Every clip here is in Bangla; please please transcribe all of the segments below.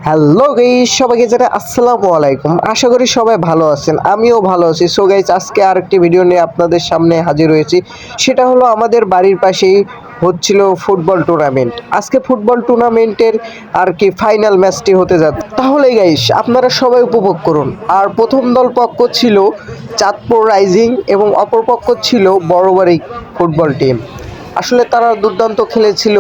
হ্যালো গাইস, সবাইকে জানাই আসসালামু আলাইকুম। আশা করি সবাই ভালো আছেন, আমিও ভালো আছি। সো গাইস, আজকে আরেকটি ভিডিও নিয়ে আপনাদের সামনে হাজির হয়েছি। সেটা হলো আমাদের বাড়ির পাশেই হচ্ছিল ফুটবল টুর্নামেন্ট। আজকে ফুটবল টুর্নামেন্টের আর কি ফাইনাল ম্যাচটি হতে যাচ্ছে। তাহলে গাইস, আপনারা সবাই উপভোগ করুন। আর প্রথম দল পক্ষ ছিল চাঁদপুর রাইজিং এবং অপর পক্ষ ছিল বড়বাড়ি ফুটবল টিম। আসলে তারা দুর্দান্ত খেলেছিল।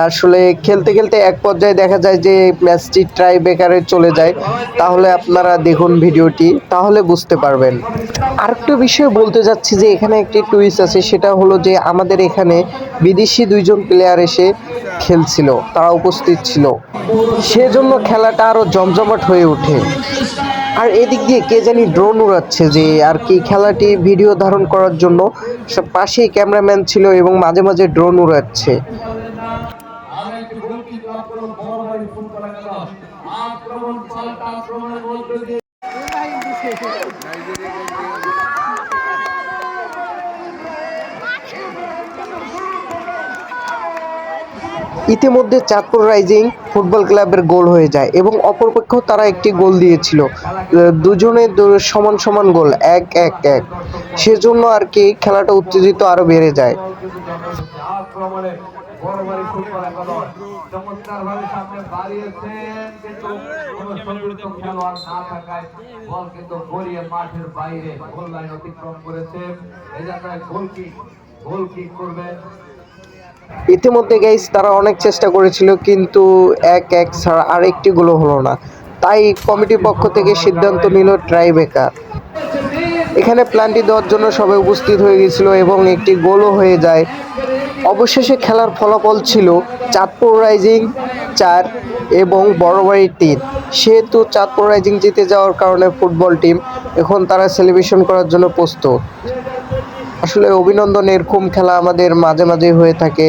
আসলে খেলতে খেলতে এক পর্যায়ে দেখা যায় যে ম্যাচটি ট্রাই ব্রেকারে চলে যায়। তাহলে আপনারা দেখুন ভিডিওটি, তাহলে বুঝতে পারবেন। আরেকটা বিষয় বলতে যাচ্ছি যে এখানে একটি টুইস্ট আছে, সেটা হলো যে আমাদের এখানে বিদেশি দুইজন প্লেয়ার এসে খেলছিল, তারা উপস্থিত ছিল, সেজন্য খেলাটা আরও জমজমাট হয়ে ওঠে। আর এদিক দিয়ে কে জানি ড্রোন উড়াচ্ছে, যে আর কি খেলাটি ভিডিও ধারণ করার জন্য সব পাশেই ক্যামেরাম্যান ছিল এবং মাঝে মাঝে ড্রোন উড়াচ্ছে। ইতিমধ্যে চাঁদপুর রাইজিং ফুটবল ক্লাবের গোল হয়ে যায় এবং অপরপক্ষেও তারা একটি গোল দিয়েছিল। দুজনে সমান সমান গোল, 1-1-1। সেজন্য আর কি খেলাটা উত্তেজিত আরো বেড়ে যায়। ইতিমধ্যে গাইস তারা অনেক চেষ্টা করেছিল, কিন্তু 1-1 ছাড়া আরেকটি গোলও হলো না। তাই কমিটির পক্ষ থেকে সিদ্ধান্ত নিল ট্রাই ব্রেকার। এখানে প্ল্যানটি দেওয়ার জন্য সবাই উপস্থিত হয়ে গেছিল এবং একটি গোলও হয়ে যায়। অবশেষে খেলার ফলাফল ছিল চাঁদপুর রাইজিং 4 এবং বড়বাড়ি 3। সেহেতু চাঁদপুর রাইজিং জিতে যাওয়ার কারণে ফুটবল টিম এখন তারা সেলিব্রেশন করার জন্য প্রস্তুত। আসলে অভিনন্দন, এরকম খেলা আমাদের মাঝে মাঝে হয়ে থাকে।